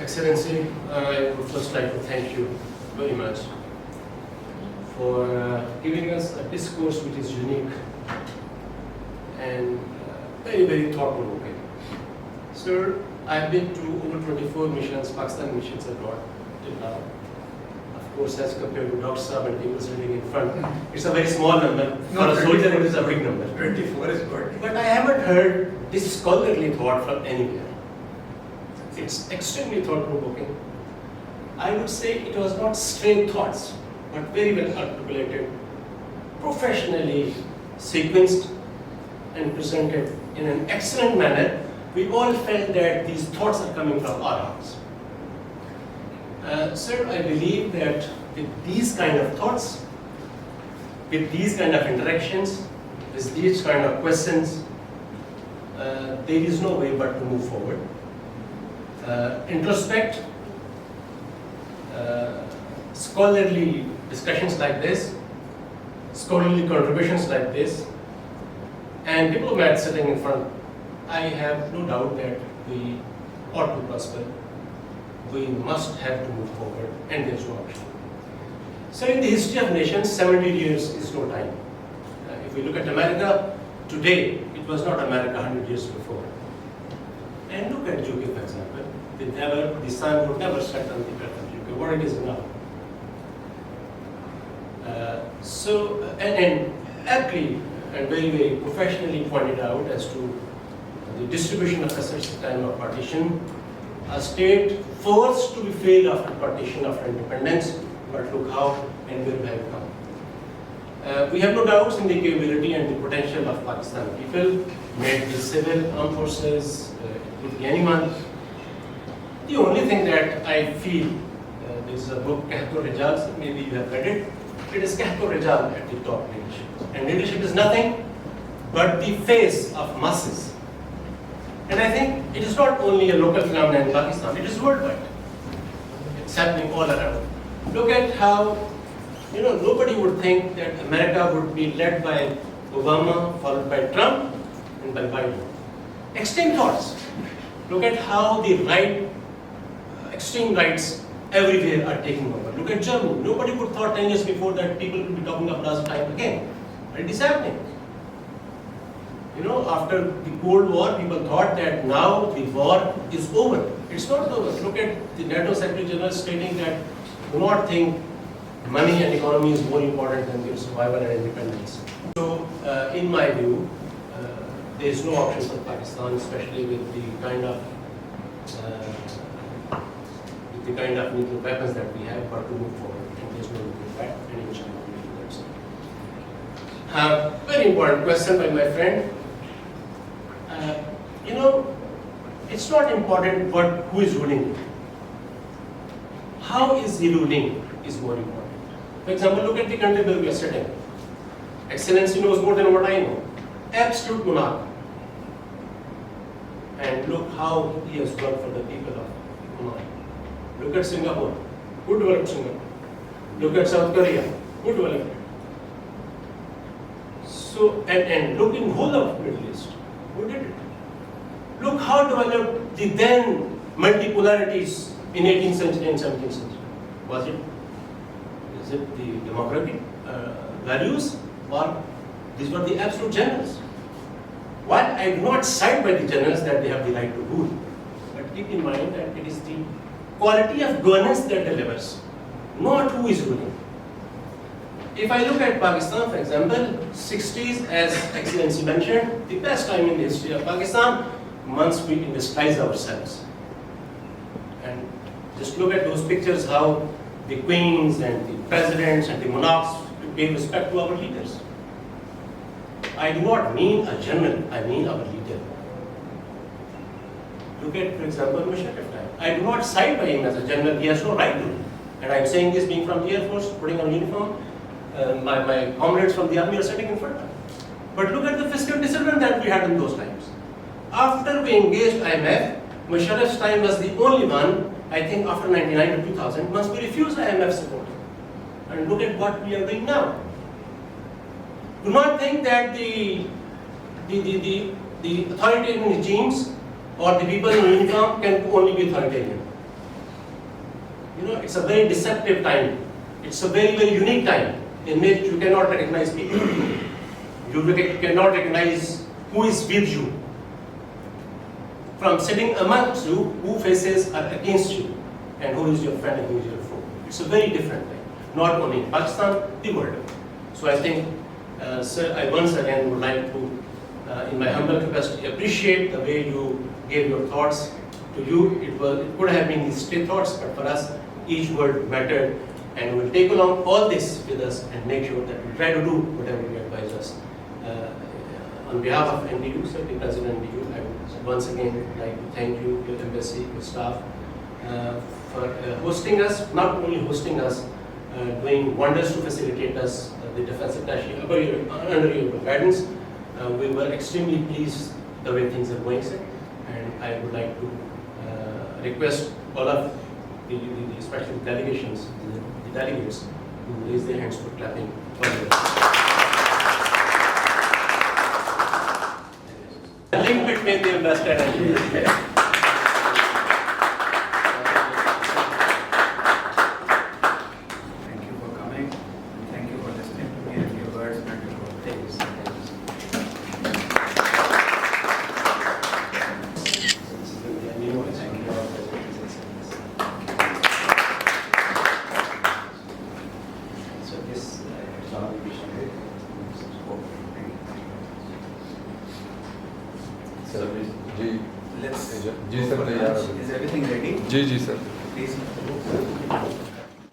Excellency, I would first like to thank you very much for giving us a discourse which is unique and very, very thought-provoking. Sir, I've been to over 24 missions, Pakistan missions abroad till now. Of course, as compared to Dr. Saab and people sitting in front, it's a very small number. For a soldier, it is a big number. 24 is good. But I haven't heard this scholarly thought from anywhere. It's extremely thought-provoking. I would say it was not straight thoughts, but very well articulated, professionally sequenced and presented in an excellent manner. We all felt that these thoughts are coming from our hearts. Sir, I believe that with these kind of thoughts, with these kind of interactions, with these kind of questions, there is no way but to move forward. Introspect, scholarly discussions like this, scholarly contributions like this, and diplomats sitting in front, I have no doubt that we ought to prosper. We must have to move forward, and there's no option. So in the history of nations, 70 years is no time. If we look at America, today, it was not America 100 years before. And look at UK, for example. The sun would never set on the earth of UK, what it is now. And aptly and very, very professionally pointed out as to the distribution of assets at the time of partition, a state forced to be failed after partition, after independence, but look how and where we have come. We have no doubts in the capability and the potential of Pakistan people, made the civil armed forces, it could be anyone. The only thing that I feel, there is a book, Cdr Sajjad, maybe you have read it, it is Cdr Sajjad at the top leadership. And leadership is nothing but the face of masses. And I think it is not only a local phenomenon in Pakistan, it is worldwide. It's happening all around. Look at how, nobody would think that America would be led by Obama, followed by Trump, and by Biden. Extreme thoughts. Look at how the right, extreme rights everywhere are taking over. Look at Germany. Nobody would thought 10 years before that people would be talking of last time again. But it is happening. After the Cold War, people thought that now the war is over. It's not over. Look at the NATO Secretary General stating that do not think money and economy is more important than their survival and independence. So, in my view, there is no option for Pakistan, especially with the kind of nuclear weapons that we have, but to move forward. And there is no looking back, and inshallah we will do that. Very important question by my friend. It's not important who is ruling. How is he ruling is more important. For example, look at the country where we are sitting. Excellency knows more than what I know. Absolute monarch. And look how he has worked for the people of Oman. Look at Singapore. Who developed Singapore? Look at South Korea. Who developed it? So, and look in the whole of Middle East. Who did it? Look how developed the then multipolarities in 18th century and 17th century. Is it the democratic values, or these were the absolute generals? While I do not side by the generals that they have the right to rule, but keep in mind that it is the quality of governance that delivers, not who is ruling. If I look at Pakistan, for example, 60s, as Excellency mentioned, the best time in the history of Pakistan, once we industrialize ourselves. And just look at those pictures, how the queens and the presidents and the monarchs pay respect to our leaders. I do not mean a general, I mean our leader. Look at, for example, Musharraf time. I do not side by him as a general, he has no right to. And I am saying this being from the Air Force, putting on uniform. My comrades from the army are sitting in front of me. But look at the fiscal discipline that we had in those times. After we engaged IMF, Musharraf's time was the only one, I think after 99 to 2000, once we refused IMF support. And look at what we are doing now. Do not think that the authoritarian regimes or the people in uniform can only be authoritarian. it's a very deceptive time. It's a very, very unique time in which you cannot recognize people. You cannot recognize who is with you. From sitting amongst you, who faces are against you, and who is your friend and who is your foe. It's a very different time. Not only in Pakistan, the world. So I think, sir, I once again would like to, in my humble capacity, appreciate the way you gave your thoughts. To you, it could have been these stray thoughts, but for us, each word mattered, and we'll take along all this with us and make sure that we try to do whatever you advise us. On behalf of NDU, sir, the President of NDU, I would once again like to thank you, your embassy, your staff, for hosting us, not only hosting us, doing wonders to facilitate us, the defense attaché under your guidance. We were extremely pleased the way things are going, sir, and I would like to request all of the special delegations, the delegates, to raise their hands for clapping for the link between the ambassador and Thank you for coming. Thank you for listening to me and your words and your things. So this sir ji Let's जी sir तैयार Is everything ready? जी जी sir Please.